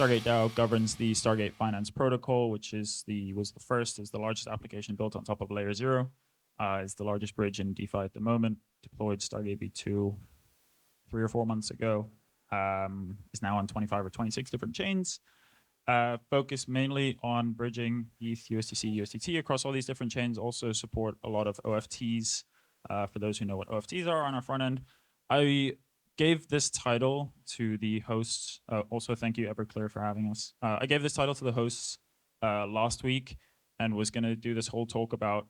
Stargate DAO governs the Stargate Finance Protocol, which was the first, is the largest application built on top of Layer 0. Is the largest bridge in DeFi at the moment. Deployed Stargate V2 3 or 4 months ago. Is now on 25 or 26 different chains. Focus mainly on bridging ETH, USDC, USDT across all these different chains. Also support a lot of OFTs. For those who know what OFTs are on our front end. I gave this title to the hosts. Also, thank you, Everclear, for having us. I gave this title to the hosts last week and was going to do this whole talk about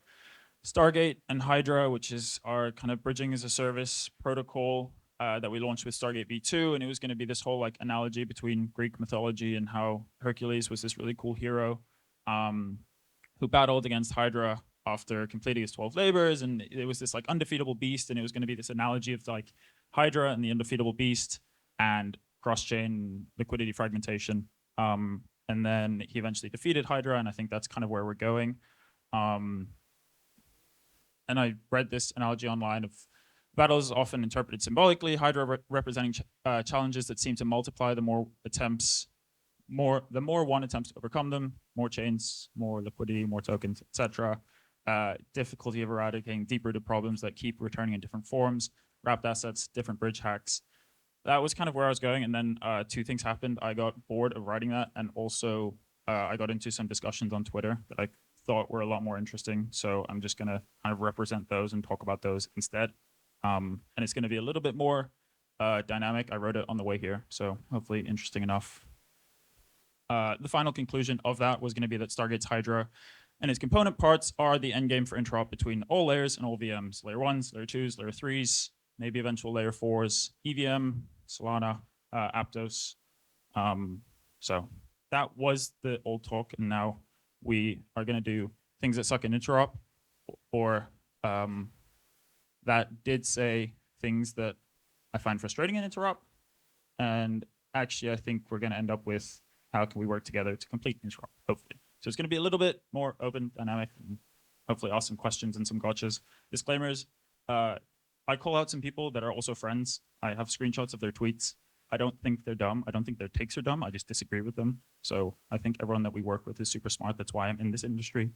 Stargate and Hydra, which is our kind of bridging as a service protocol that we launched with Stargate V2. And it was going to be this whole like analogy between Greek mythology and how Hercules was this really cool hero who battled against Hydra after completing his 12 labors. And it was this like undefeatable beast. And it was going to be this analogy of like Hydra and the undefeatable beast and cross-chain liquidity fragmentation. And then he eventually defeated Hydra. And I think that's kind of where we're going. And I read this analogy online of battles often interpreted symbolically, Hydra representing challenges that seem to multiply the more one attempts to overcome them, more chains, more liquidity, more tokens, etc. Difficulty of eradicating deep-rooted problems that keep returning in different forms, wrapped assets, different bridge hacks. That was kind of where I was going, and then two things happened. I got bored of writing that, and also I got into some discussions on Twitter that I thought were a lot more interesting, so I'm just gonna kind of represent those and talk about those instead. And it's gonna be a little bit more dynamic. I wrote it on the way here, so hopefully interesting enough. The final conclusion of that was gonna be that Stargate's Hydra and its component parts are the endgame for interop between all layers and all VMs, layer 1s, layer 2s, layer 3s, maybe eventual layer 4s, EVM, Solana, Aptos. So that was the old talk, and now we are gonna do things that suck in interop, or that did say things that I find frustrating in interop. And actually, I think we're gonna end up with how can we work together to complete interop, hopefully. So it's gonna be a little bit more open, dynamic, and hopefully ask some questions and some gotchas. Disclaimers, I call out some people that are also friends. I have screenshots of their tweets. I don't think they're dumb. I don't think their takes are dumb. I just disagree with them. So I think everyone that we work with is super smart. That's why I'm in this industry.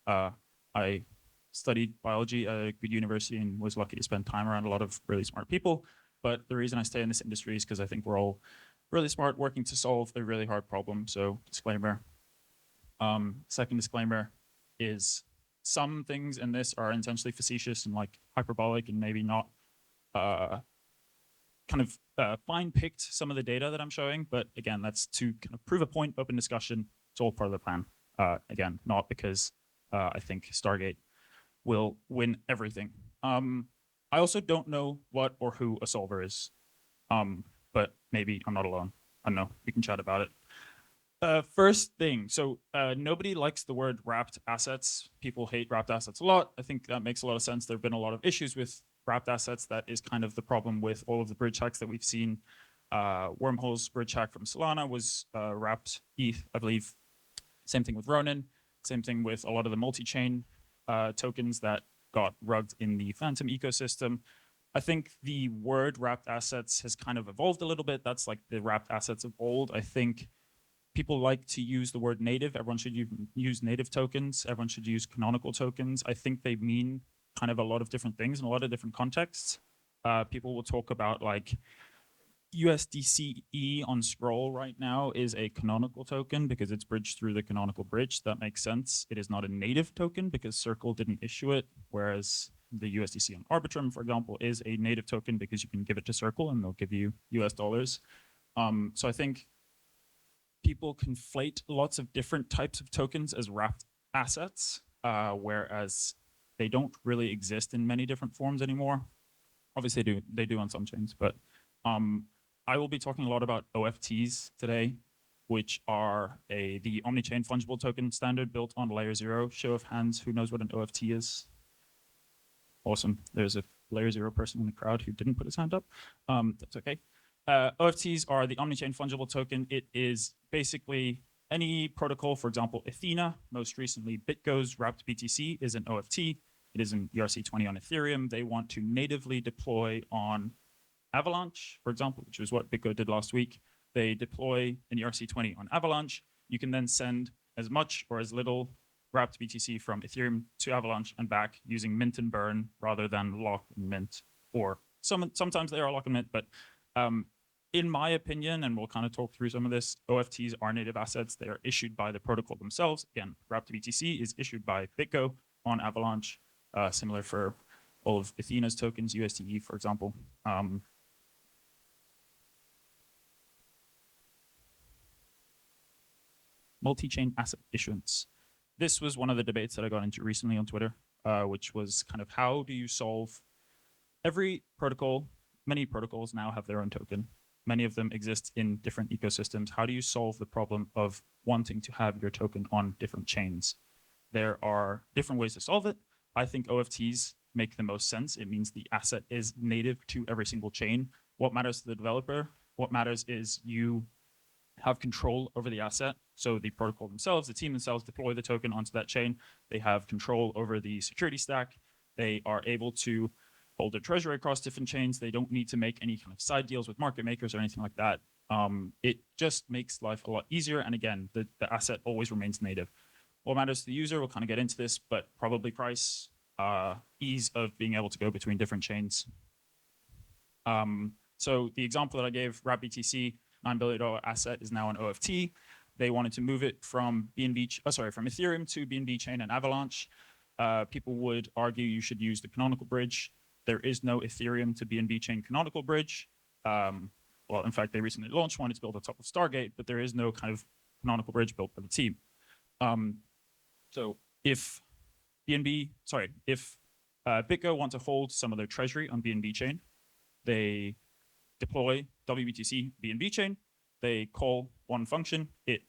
I studied biology at a good university and was lucky to spend time around a lot of really smart people. But the reason I stay in this industry is because I think we're all really smart working to solve a really hard problem. So disclaimer. Second disclaimer is some things in this are intentionally facetious and like hyperbolic and maybe not fine-picked some of the data that I'm showing. But again, that's to kind of prove a point, open discussion. It's all part of the plan. Again, not because I think Stargate will win everything. I also don't know what or who a solver is, but maybe I'm not alone. I don't know, we can chat about it. First thing, so nobody likes the word wrapped assets. People hate wrapped assets a lot. I think that makes a lot of sense. There have been a lot of issues with wrapped assets. That is kind of the problem with all of the bridge hacks that we've seen. Wormhole's bridge hack from Solana was wrapped ETH, I believe. Same thing with Ronin. Same thing with a lot of the multi-chain tokens that got rugged in the Phantom ecosystem. I think the word wrapped assets has kind of evolved a little bit. That's like the wrapped assets of old. I think people like to use the word native. Everyone should use native tokens. Everyone should use canonical tokens. I think they mean kind of a lot of different things in a lot of different contexts. People will talk about like USDCE on Scroll right now is a canonical token because it's bridged through the canonical bridge. That makes sense. It is not a native token because Circle didn't issue it, whereas the USDC on Arbitrum, for example, is a native token because you can give it to Circle and they'll give you US dollars. So I think people conflate lots of different types of tokens as wrapped assets, whereas they don't really exist in many different forms anymore. Obviously they do on some chains, but I will be talking a lot about OFTs today, which are the Omnichain fungible token standard built on layer 0. Show of hands, who knows what an OFT is? Awesome, there's a layer 0 person in the crowd who didn't put his hand up. That's okay. OFTs are the Omnichain fungible token. It is basically any protocol, for example, Athena, most recently BitGo's wrapped BTC is an OFT. It is an ERC20 on Ethereum. They want to natively deploy on Avalanche, for example, which was what BitGo did last week. they deploy an ERC20 on Avalanche, you can then send as much or as little wrapped BTC from Ethereum to Avalanche and back using mint and burn rather than lock and mint. Or sometimes they are lock and mint, but in my opinion, and we'll kind of talk through some of this, OFTs are native assets. They are issued by the protocol themselves. Again, wrapped BTC is issued by BitGo on Avalanche, similar for all of Athena's tokens, USDE, for example. Multi-chain asset issuance. This was one of the debates that I got into recently on Twitter, which was kind of how do you solve every protocol, many protocols now have their own token. Many of them exist in different ecosystems. How do you solve the problem of wanting to have your token on different chains? There are different ways to solve it. I think OFTs make the most sense. It means the asset is native to every single chain. What matters to the developer? What matters is you have control over the asset. So the protocol themselves, the team themselves deploy the token onto that chain. They have control over the security stack. They are able to hold their treasury across different chains. They don't need to make any kind of side deals with market makers or anything like that. It just makes life a lot easier. And again, the asset always remains native. What matters to the user, we'll kind of get into this, but probably price, ease of being able to go between different chains. So the example that I gave, WrapBTC, $9 billion asset is now an OFT. They wanted to move it from from Ethereum to BNB chain and Avalanche. People would argue you should use the canonical bridge. There is no Ethereum to BNB chain canonical bridge. Well, in fact, they recently launched one. It's built on top of Stargate, but there is no kind of canonical bridge built by the team. So if BitGo want to hold some of their treasury on BNB chain, they deploy WBTC BNB chain. They call one function. It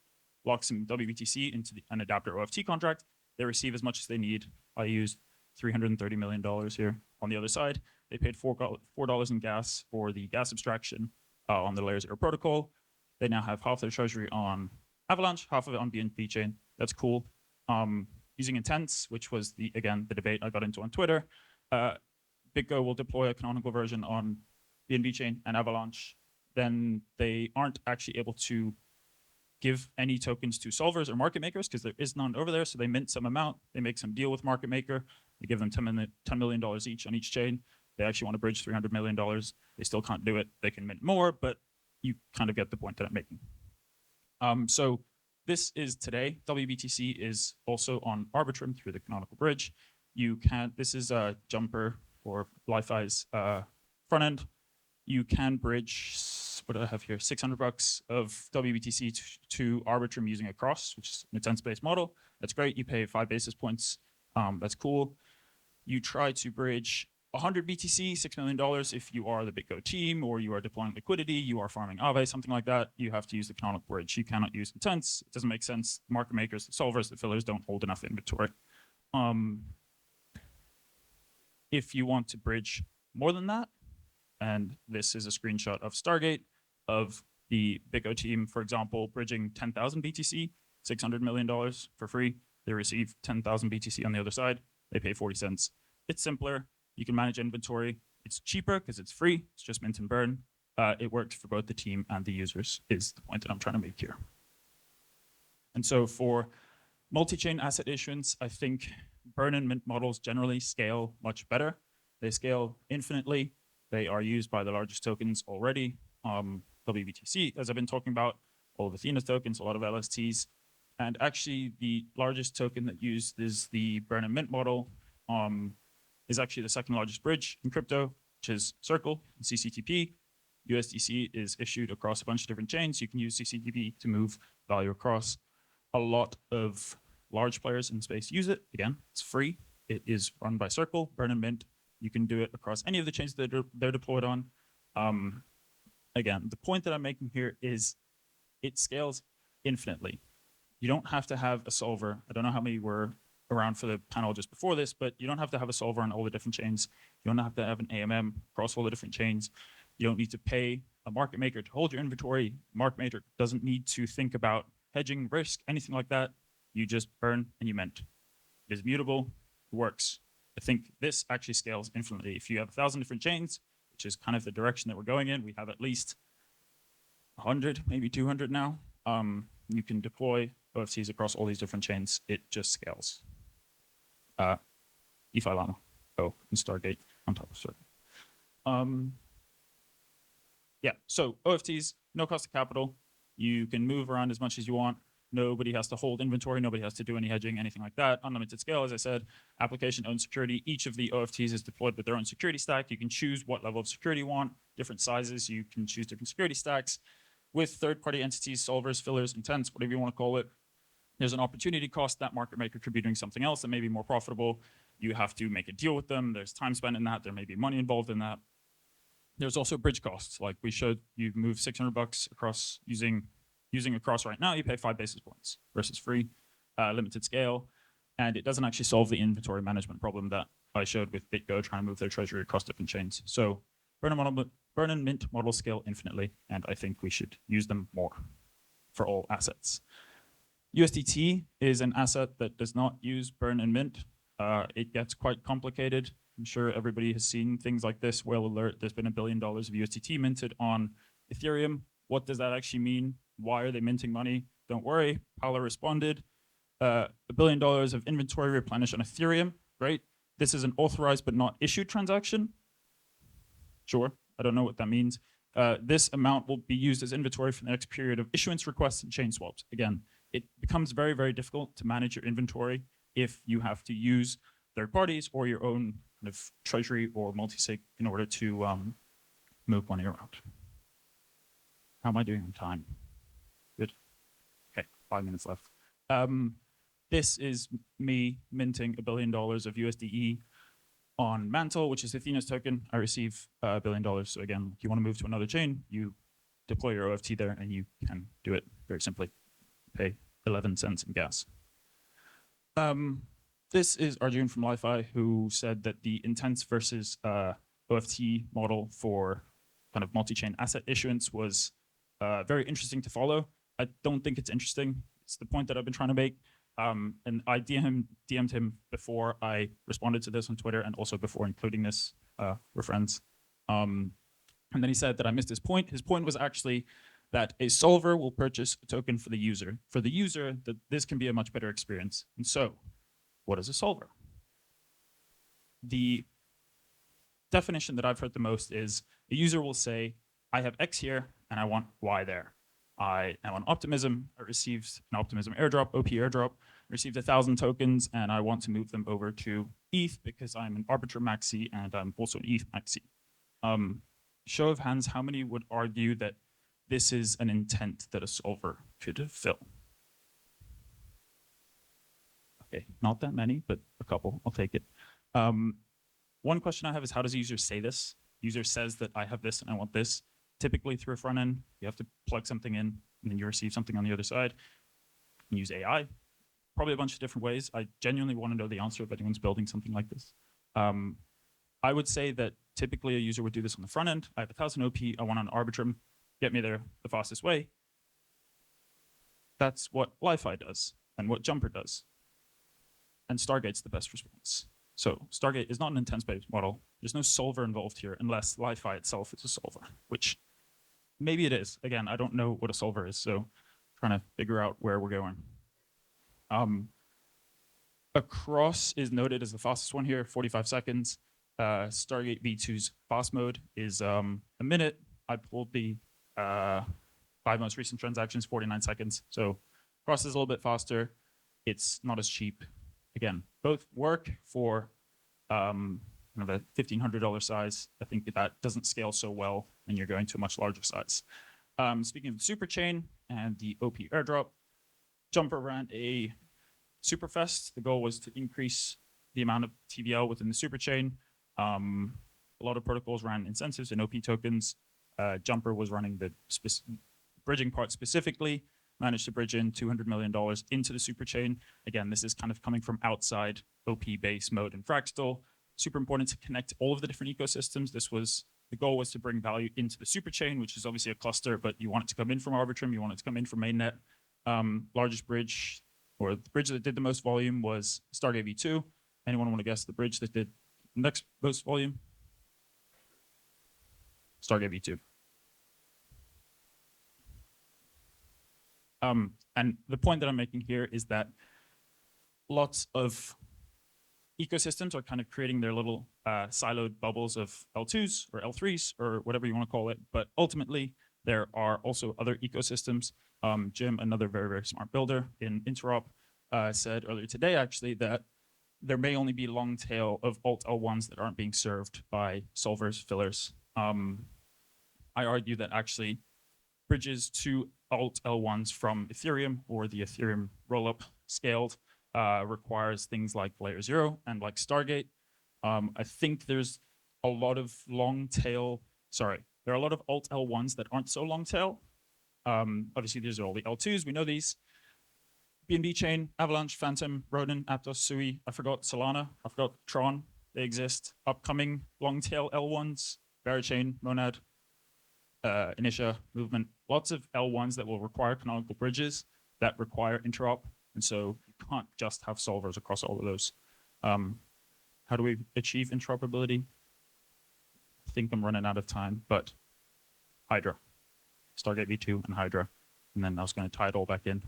locks some WBTC into an adapter OFT contract. They receive as much as they need. I used $330 million here. On the other side, they paid $4 in gas for the gas abstraction on the Layer 0 protocol. They now have half their treasury on Avalanche, half of it on BNB chain. That's cool. Using intents, which was the debate I got into on Twitter, BitGo will deploy a canonical version on BNB chain and Avalanche. Then they aren't actually able to give any tokens to solvers or market makers because there is none over there. So they mint some amount. They make some deal with market maker. They give them $10 million each on each chain. They actually want to bridge $300 million. They still can't do it. They can mint more, but you kind of get the point that I'm making. So this is today. WBTC is also on Arbitrum through the canonical bridge. This is a Jumper or Li-Fi's front end. You can bridge, what do I have here? $600 of WBTC to Arbitrum using a cross, which is an intents-based model. That's great. You pay 5 basis points. That's cool. You try to bridge 100 BTC, $6 million. If you are the BitGo team or you are deploying liquidity, you are farming Aave, something like that, you have to use the canonical bridge. You cannot use intents. It doesn't make sense. Market makers, the solvers, the fillers don't hold enough inventory. If you want to bridge more than that, and this is a screenshot of Stargate of the BitGo team, for example, bridging 10,000 BTC, $600 million for free. They receive 10,000 BTC on the other side. They pay 40 cents. It's simpler. You can manage inventory. It's cheaper because it's free. It's just mint and burn. It works for both the team and the users is the point that I'm trying to make here. And so for multi-chain asset issuance, I think burn and mint models generally scale much better. They scale infinitely. They are used by the largest tokens already. WBTC, as I've been talking about, all of Athena's tokens, a lot of LSTs. And actually, the largest token that used is the burn and mint model, is actually the second largest bridge in crypto, which is Circle, CCTP. USDC is issued across a bunch of different chains. You can use CCTP to move value across. A lot of large players in the space use it. Again, it's free. It is run by Circle, burn and mint. You can do it across any of the chains that they're deployed on. Again, the point that I'm making here is it scales infinitely. You don't have to have a solver. I don't know how many were around for the panel just before this, but you don't have to have a solver on all the different chains. You don't have to have an AMM across all the different chains. You don't need to pay a market maker to hold your inventory. Market maker doesn't need to think about hedging risk, anything like that. You just burn and you mint. It is mutable, it works. I think this actually scales infinitely. If you have 1,000 different chains, which is kind of the direction that we're going in, we have at least 100, maybe 200 now. You can deploy OFTs across all these different chains. It just scales. EFI Llama, and Stargate on top of Stargate. Yeah, so OFTs, no cost of capital. You can move around as much as you want. Nobody has to hold inventory. Nobody has to do any hedging, anything like that. Unlimited scale, as I said, application owned security. Each of the OFTs is deployed with their own security stack. You can choose what level of security you want, different sizes. You can choose different security stacks with third-party entities, solvers, fillers, intents, whatever you want to call it. There's an opportunity cost. That market maker could be doing something else that may be more profitable. You have to make a deal with them. There's time spent in that. There may be money involved in that. There's also bridge costs. Like we showed, you move $600 across using across right now, you pay 5 basis points versus free, limited scale. And it doesn't actually solve the inventory management problem that I showed with BitGo trying to move their treasury across different chains. So burn and mint model scale infinitely, and I think we should use them more for all assets. USDT is an asset that does not use burn and mint. It gets quite complicated. I'm sure everybody has seen things like this. Whale alert, there's been $1 billion of USDT minted on Ethereum. What does that actually mean? Why are they minting money? Don't worry, Paula responded. $1 billion of inventory replenished on Ethereum, right? This is an authorized but not issued transaction. Sure, I don't know what that means. This amount will be used as inventory for the next period of issuance requests and chain swaps. Again, it becomes very, very difficult to manage your inventory if you have to use third parties or your own kind of treasury or multi-sig in order to move money around. How am I doing on time? Good. Okay, 5 minutes left. This is me minting $1 billion of USDE on Mantle, which is Athena's token. I receive $1 billion. So again, if you want to move to another chain, you deploy your OFT there and you can do it very simply. Pay 11 cents in gas. This is Arjun from Li-Fi, who said that the intense versus OFT model for kind of multi-chain asset issuance was very interesting to follow. I don't think it's interesting. It's the point that I've been trying to make. And I DM'd him before I responded to this on Twitter and also before including this. We're friends. And then he said that I missed his point. His point was actually that a solver will purchase a token for the user. For the user, that this can be a much better experience. And so, what is a solver? The definition that I've heard the most is a user will say, I have X here and I want Y there. I am on Optimism. I received an Optimism airdrop, OP airdrop, received 1,000 tokens, and I want to move them over to ETH because I'm an Arbiter maxi and I'm also an ETH maxi. Show of hands, how many would argue that this is an intent that a solver could fill? Okay, not that many, but a couple. I'll take it. One question I have is, how does a user say this? User says that I have this and I want this. Typically through a front end, you have to plug something in and then you receive something on the other side. You can use AI, probably a bunch of different ways. I genuinely want to know the answer if anyone's building something like this. I would say that typically a user would do this on the front end. I have 1,000 OP, I want an Arbitrum, get me there the fastest way. That's what Li-Fi does and what Jumper does. And Stargate's the best response. So Stargate is not an intense-based model. There's no solver involved here unless Li-Fi itself is a solver, which maybe it is. Again, I don't know what a solver is, so trying to figure out where we're going. Across is noted as the fastest one here, 45 seconds. Stargate V2's fast mode is a minute. I pulled the 5 most recent transactions, 49 seconds. So Cross is a little bit faster. It's not as cheap. Again, both work for kind of a $1,500 size. I think that doesn't scale so well when you're going to a much larger size. Speaking of the superchain and the OP airdrop, Jumper ran a Superfest. The goal was to increase the amount of TVL within the superchain. A lot of protocols ran incentives and OP tokens. Jumper was running the bridging part specifically, managed to bridge in $200 million into the superchain. Again, this is kind of coming from outside OP base mode and Fractal. Super important to connect all of the different ecosystems. The goal was to bring value into the superchain, which is obviously a cluster, but you want it to come in from Arbitrum, you want it to come in from mainnet. Largest bridge, or the bridge that did the most volume was Stargate V2. Anyone want to guess the bridge that did the next most volume? Stargate V2. And the point that I'm making here is that lots of ecosystems are kind of creating their little siloed bubbles of L2s or L3s or whatever you want to call it. But ultimately, there are also other ecosystems. Jim, another very, very smart builder in Interop, said earlier today, actually, that there may only be long tail of alt L1s that aren't being served by solvers, fillers. I argue that actually bridges to alt L1s from Ethereum or the Ethereum rollup scaled requires things like layer 0 and like Stargate. I think there's a lot of long tail, there are a lot of alt L1s that aren't so long tail. Obviously, these are all the L2s, we know these. BNB Chain, Avalanche, Phantom, Rodin, Aptos, Sui, I forgot Solana, I forgot Tron, they exist. Upcoming long tail L1s, Parachain, Monad, Initia, Movement, lots of L1s that will require canonical bridges that require interop. And so you can't just have solvers across all of those. How do we achieve interoperability? I think I'm running out of time, but Hydra, Stargate V2 and Hydra. And then I was going to tie it all back in.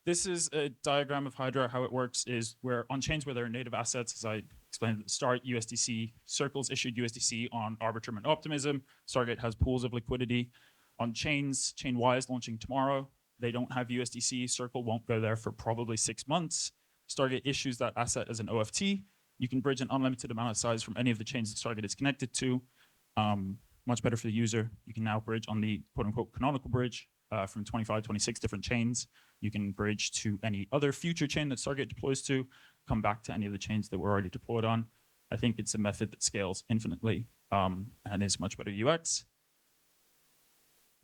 This is a diagram of Hydra. How it works is where on chains where there are native assets, as I explained at the start, USDC, Circles issued USDC on Arbitrum and Optimism. Stargate has pools of liquidity. On chains, Chain Y is launching tomorrow. They don't have USDC. Circle won't go there for probably 6 months. Stargate issues that asset as an OFT. You can bridge an unlimited amount of size from any of the chains that Stargate is connected to. Much better for the user. You can now bridge on the quote unquote canonical bridge from 25, 26 different chains. You can bridge to any other future chain that Stargate deploys to, come back to any of the chains that we're already deployed on. I think it's a method that scales infinitely and is much better UX.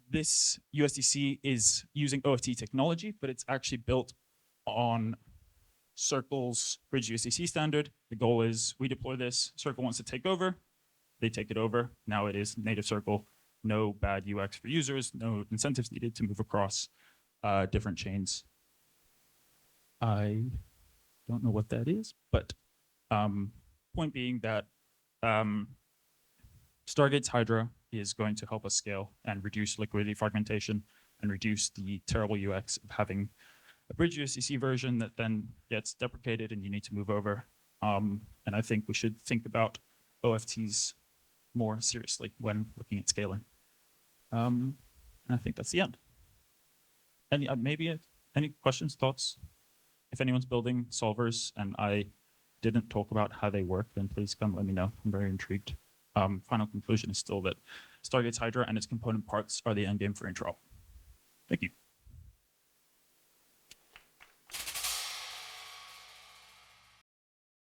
This USDC is using OFT technology, but it's actually built on Circle's Bridge USDC standard. The goal is we deploy this, Circle wants to take over, they take it over. Now it is native Circle, no bad UX for users, no incentives needed to move across different chains. I don't know what that is, but point being that Stargate's Hydra is going to help us scale and reduce liquidity fragmentation and reduce the terrible UX of having a Bridge USDC version that then gets deprecated and you need to move over. And I think we should think about OFTs more seriously when looking at scaling. And I think that's the end. Any any questions, thoughts? If anyone's building solvers and I didn't talk about how they work, then please come let me know. I'm very intrigued. Final conclusion is still that Stargate's Hydra and its component parts are the endgame for interop. Thank you.